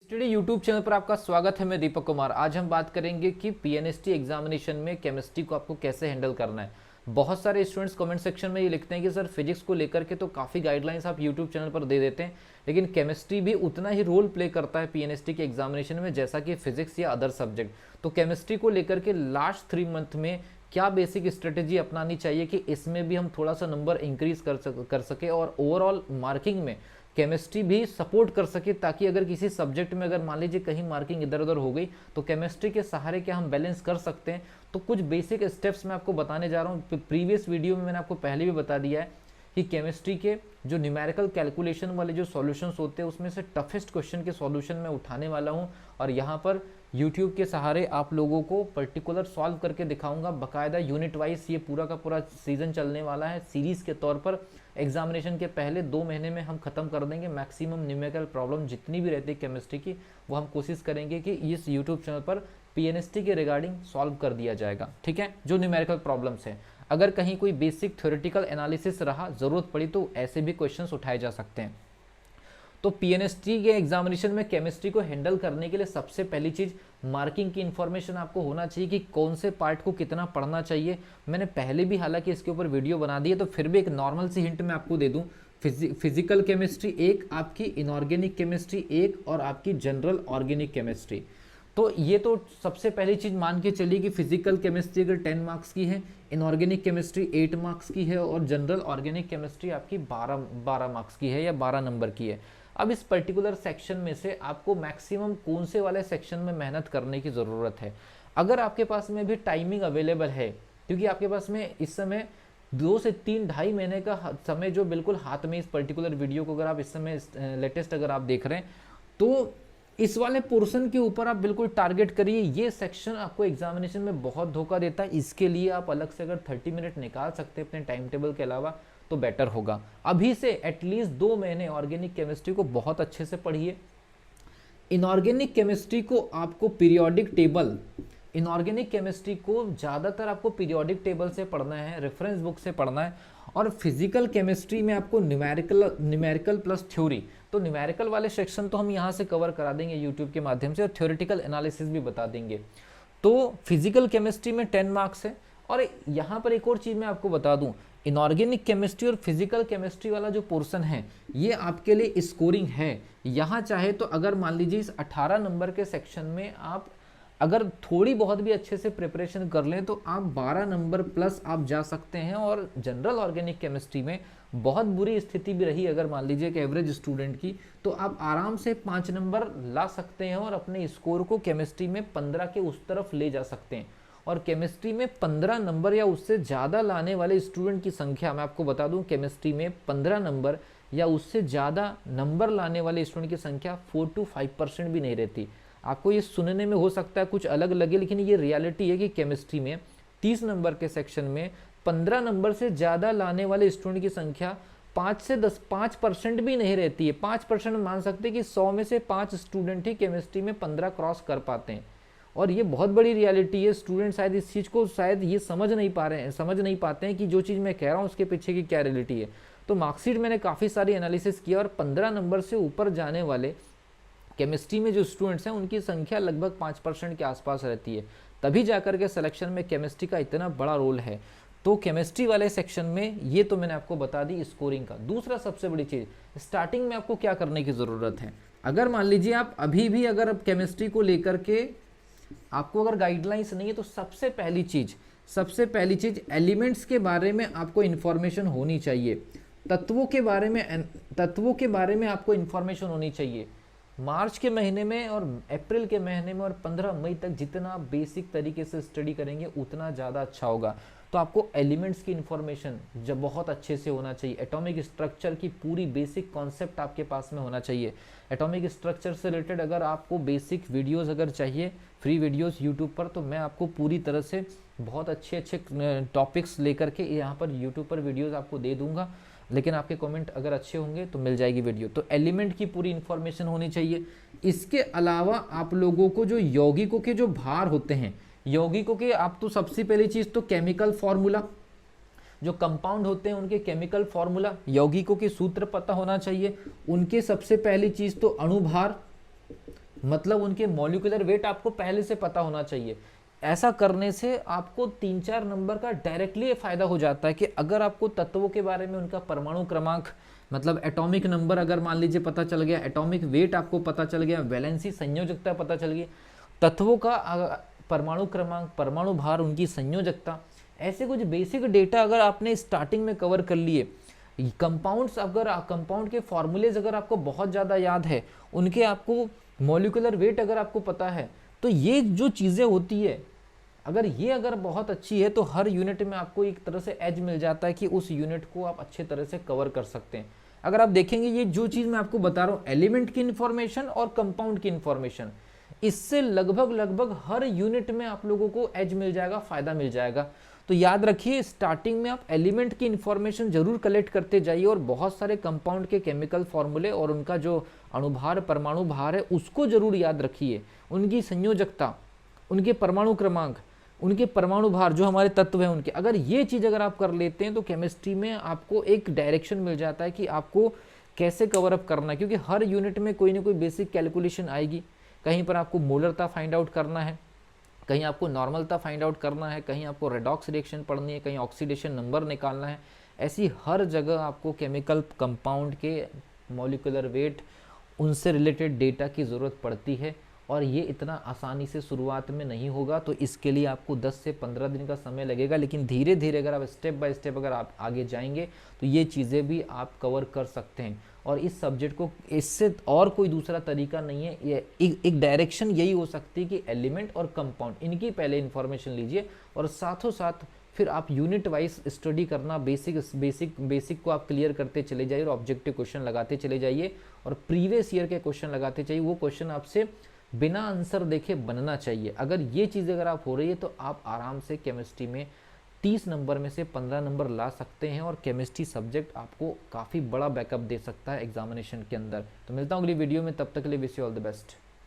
Study YouTube channel पर आपका स्वागत है। मैं दीपक कुमार। आज हम बात करेंगे कि पीएनएसटी एग्जामिनेशन में केमिस्ट्री को आपको कैसे हैंडल करना है। बहुत सारे स्टूडेंट्स कमेंट सेक्शन में ये लिखते हैं कि सर फिजिक्स को लेकर के तो काफ़ी गाइडलाइंस आप यूट्यूब चैनल पर दे देते हैं, लेकिन केमिस्ट्री भी उतना ही रोल प्ले करता है पीएनएसटी के एग्जामिनेशन में जैसा कि फिजिक्स या अदर सब्जेक्ट। तो केमिस्ट्री को लेकर के लास्ट 3 मंथ में क्या बेसिक स्ट्रेटेजी अपनानी चाहिए कि इसमें भी हम थोड़ा सा नंबर इंक्रीज कर सके और ओवरऑल मार्किंग में केमिस्ट्री भी सपोर्ट कर सके, ताकि अगर किसी सब्जेक्ट में अगर मान लीजिए कहीं मार्किंग इधर उधर हो गई तो केमिस्ट्री के सहारे क्या हम बैलेंस कर सकते हैं। तो कुछ बेसिक स्टेप्स मैं आपको बताने जा रहा हूँ। प्रीवियस वीडियो में मैंने आपको पहले भी बता दिया है कि केमिस्ट्री के जो न्यूमेरिकल कैलकुलेशन वाले जो सॉल्यूशंस होते हैं उसमें से टफेस्ट क्वेश्चन के सॉल्यूशन मैं उठाने वाला हूँ और यहाँ पर यूट्यूब के सहारे आप लोगों को पर्टिकुलर सॉल्व करके दिखाऊंगा। बाकायदा यूनिट वाइज ये पूरा का पूरा सीजन चलने वाला है। सीरीज के तौर पर एग्जामिनेशन के पहले 2 महीने में हम खत्म कर देंगे। मैक्सिमम न्यूमेरिकल प्रॉब्लम जितनी भी रहती है केमिस्ट्री की वो हम कोशिश करेंगे कि इस यूट्यूब चैनल पर पीएनएसटी के रिगार्डिंग सॉल्व कर दिया जाएगा। ठीक है, जो न्यूमेरिकल प्रॉब्लम्स है, अगर कहीं कोई बेसिक थ्योरेटिकल एनालिसिस रहा, जरूरत पड़ी तो ऐसे भी क्वेश्चंस उठाए जा सकते हैं। तो पीएनएसटी के एग्जामिनेशन में केमिस्ट्री को हैंडल करने के लिए सबसे पहली चीज मार्किंग की इन्फॉर्मेशन आपको होना चाहिए कि कौन से पार्ट को कितना पढ़ना चाहिए। मैंने पहले भी हालांकि इसके ऊपर वीडियो बना दी है, तो फिर भी एक नॉर्मल सी हिंट मैं आपको दे दूं। फिजिकल केमिस्ट्री 1, आपकी इनऑर्गेनिक केमिस्ट्री 1 और आपकी जनरल ऑर्गेनिक केमिस्ट्री। तो ये तो सबसे पहली चीज मान के चलिए कि फिजिकल केमिस्ट्री अगर 10 मार्क्स की है, इनऑर्गेनिक केमिस्ट्री 8 मार्क्स की है और जनरल ऑर्गेनिक केमिस्ट्री आपकी 12 मार्क्स की है या 12 नंबर की है। अब इस पर्टिकुलर सेक्शन में से आपको मैक्सिमम कौन से वाले सेक्शन में मेहनत करने की ज़रूरत है। अगर आपके पास में भी टाइमिंग अवेलेबल है, क्योंकि आपके पास में इस समय 2 से 3-2.5 महीने का समय जो बिल्कुल हाथ में, इस पर्टिकुलर वीडियो को अगर आप इस समय लेटेस्ट अगर आप देख रहे हैं तो इस वाले पोर्शन के ऊपर आप बिल्कुल टारगेट करिए। ये सेक्शन आपको एग्जामिनेशन में बहुत धोखा देता है। इसके लिए आप अलग से अगर 30 मिनट निकाल सकते हैं अपने टाइम टेबल के अलावा तो बेटर होगा। अभी से एटलीस्ट 2 महीने ऑर्गेनिक केमिस्ट्री को बहुत अच्छे से पढ़िए। इनऑर्गेनिक केमिस्ट्री को आपको पीरियोडिक टेबल, इनऑर्गेनिक केमिस्ट्री को ज़्यादातर आपको पीरियोडिक टेबल से पढ़ना है, रेफरेंस बुक से पढ़ना है। और फिजिकल केमिस्ट्री में आपको न्यूमेरिकल प्लस थ्योरी, तो न्यूमेरिकल वाले सेक्शन तो हम यहाँ से कवर करा देंगे यूट्यूब के माध्यम से और थ्योरेटिकल एनालिसिस भी बता देंगे। तो फिजिकल केमिस्ट्री में 10 मार्क्स है। और यहाँ पर एक और चीज़ मैं आपको बता दूँ, इनऑर्गेनिक केमिस्ट्री और फिजिकल केमिस्ट्री वाला जो पोर्शन है ये आपके लिए स्कोरिंग है। यहाँ चाहे तो अगर मान लीजिए इस 18 नंबर के सेक्शन में आप अगर थोड़ी बहुत भी अच्छे से प्रिपरेशन कर लें तो आप 12 नंबर प्लस आप जा सकते हैं। और जनरल ऑर्गेनिक केमिस्ट्री में बहुत बुरी स्थिति भी रही अगर मान लीजिए कि एवरेज स्टूडेंट की, तो आप आराम से 5 नंबर ला सकते हैं और अपने स्कोर को केमिस्ट्री में 15 के उस तरफ ले जा सकते हैं। और केमिस्ट्री में 15 नंबर या उससे ज़्यादा लाने वाले स्टूडेंट की संख्या मैं आपको बता दूं, केमिस्ट्री में 15 नंबर या उससे ज़्यादा नंबर लाने वाले स्टूडेंट की संख्या 4 to 5% भी नहीं रहती। आपको ये सुनने में हो सकता है कुछ अलग लगे, लेकिन ये रियलिटी है कि केमिस्ट्री में 30 नंबर के सेक्शन में 15 नंबर से ज़्यादा लाने वाले स्टूडेंट की संख्या 5% भी नहीं रहती है। 5% मान सकते हैं कि 100 में से 5 स्टूडेंट ही केमिस्ट्री में 15 क्रॉस कर पाते हैं। और ये बहुत बड़ी रियलिटी है। स्टूडेंट शायद इस चीज़ को शायद ये समझ नहीं पाते हैं कि जो चीज़ मैं कह रहा हूँ उसके पीछे की क्या रियलिटी है। तो मार्कशीट मैंने काफ़ी सारी एनालिसिस किया और 15 नंबर से ऊपर जाने वाले केमिस्ट्री में जो स्टूडेंट्स हैं उनकी संख्या लगभग 5% के आसपास रहती है। तभी जाकर के सिलेक्शन में केमिस्ट्री का इतना बड़ा रोल है। तो केमिस्ट्री वाले सेक्शन में ये तो मैंने आपको बता दी स्कोरिंग का। दूसरा सबसे बड़ी चीज़, स्टार्टिंग में आपको क्या करने की ज़रूरत है। अगर मान लीजिए आप अभी भी अगर केमिस्ट्री को लेकर के आपको अगर गाइडलाइंस नहीं है तो सबसे पहली चीज एलिमेंट्स के बारे में आपको इंफॉर्मेशन होनी चाहिए। तत्वों के बारे में आपको इंफॉर्मेशन होनी चाहिए। मार्च के महीने में और अप्रैल के महीने में और 15 मई तक जितना बेसिक तरीके से स्टडी करेंगे उतना ज़्यादा अच्छा होगा। तो आपको एलिमेंट्स की इंफॉर्मेशन जब बहुत अच्छे से होना चाहिए। एटॉमिक स्ट्रक्चर की पूरी बेसिक कॉन्सेप्ट आपके पास में होना चाहिए। एटॉमिक स्ट्रक्चर से रिलेटेड अगर आपको बेसिक वीडियोस अगर चाहिए, फ्री वीडियोस यूट्यूब पर, तो मैं आपको पूरी तरह से बहुत अच्छे टॉपिक्स लेकर के यहाँ पर यूट्यूब पर वीडियोस आपको दे दूंगा। लेकिन आपके कमेंट अगर अच्छे होंगे तो मिल जाएगी वीडियो। तो एलिमेंट की पूरी इन्फॉर्मेशन होनी चाहिए। इसके अलावा आप लोगों को जो यौगिकों के जो भार होते हैं, यौगिकों के आप तो सबसे पहली चीज़ तो केमिकल फॉर्मूला, जो कंपाउंड होते हैं उनके केमिकल फॉर्मूला, यौगिकों के सूत्र पता होना चाहिए। उनके सबसे पहली चीज़ तो अणुभार, मतलब उनके मॉलिक्यूलर वेट आपको पहले से पता होना चाहिए। ऐसा करने से आपको 3-4 नंबर का डायरेक्टली फायदा हो जाता है कि अगर आपको तत्वों के बारे में उनका परमाणु क्रमांक मतलब एटॉमिक नंबर अगर मान लीजिए पता चल गया, एटॉमिक वेट आपको पता चल गया, वैलेंसी संयोजकता पता चल गई, तत्वों का परमाणु क्रमांक, परमाणु भार, उनकी संयोजकता, ऐसे कुछ बेसिक डेटा अगर आपने स्टार्टिंग में कवर कर लिए, कंपाउंड्स अगर कंपाउंड के फॉर्मूलेज अगर आपको बहुत ज़्यादा याद है, उनके आपको मॉलिक्यूलर वेट अगर आपको पता है, तो ये जो चीज़ें होती है अगर बहुत अच्छी है तो हर यूनिट में आपको एक तरह से एज मिल जाता है कि उस यूनिट को आप अच्छे तरह से कवर कर सकते हैं। अगर आप देखेंगे ये जो चीज़ मैं आपको बता रहा हूँ, एलिमेंट की इन्फॉर्मेशन और कंपाउंड की इन्फॉर्मेशन, इससे लगभग हर यूनिट में आप लोगों को एज मिल जाएगा, फायदा मिल जाएगा। तो याद रखिए स्टार्टिंग में आप एलिमेंट की इन्फॉर्मेशन जरूर कलेक्ट करते जाइए और बहुत सारे कंपाउंड के केमिकल फॉर्मूले और उनका जो अणुभार, परमाणु भार है उसको जरूर याद रखिए, उनकी संयोजकता, उनके परमाणु क्रमांक, उनके परमाणु भार, जो हमारे तत्व हैं उनके, अगर ये चीज़ अगर आप कर लेते हैं तो केमिस्ट्री में आपको एक डायरेक्शन मिल जाता है कि आपको कैसे कवर अप करना है, क्योंकि हर यूनिट में कोई ना कोई बेसिक कैलकुलेशन आएगी। कहीं पर आपको मोलरता फाइंड आउट करना है, कहीं आपको नॉर्मलता फाइंड आउट करना है, कहीं आपको रेडॉक्स रिएक्शन पढ़नी है, कहीं ऑक्सीडेशन नंबर निकालना है। ऐसी हर जगह आपको केमिकल कंपाउंड के मॉलिक्यूलर वेट, उनसे रिलेटेड डेटा की ज़रूरत पड़ती है और ये इतना आसानी से शुरुआत में नहीं होगा। तो इसके लिए आपको 10 से 15 दिन का समय लगेगा, लेकिन धीरे धीरे अगर आप स्टेप बाय स्टेप अगर आप आगे जाएंगे तो ये चीज़ें भी आप कवर कर सकते हैं। और इस सब्जेक्ट को इससे और कोई दूसरा तरीका नहीं है, ये एक डायरेक्शन यही हो सकती है कि एलिमेंट और कंपाउंड इनकी पहले इन्फॉर्मेशन लीजिए और साथों साथ फिर आप यूनिट वाइज स्टडी करना, बेसिक को आप क्लियर करते चले जाइए और ऑब्जेक्टिव क्वेश्चन लगाते चले जाइए और प्रीवियस ईयर के क्वेश्चन लगाते चाहिए। वो क्वेश्चन आपसे बिना आंसर देखे बनना चाहिए। अगर ये चीज़ अगर आप हो रही है तो आप आराम से केमिस्ट्री में 30 नंबर में से 15 नंबर ला सकते हैं और केमिस्ट्री सब्जेक्ट आपको काफ़ी बड़ा बैकअप दे सकता है एग्जामिनेशन के अंदर। तो मिलता हूँ अगली वीडियो में, तब तक के लिए wish you all the best.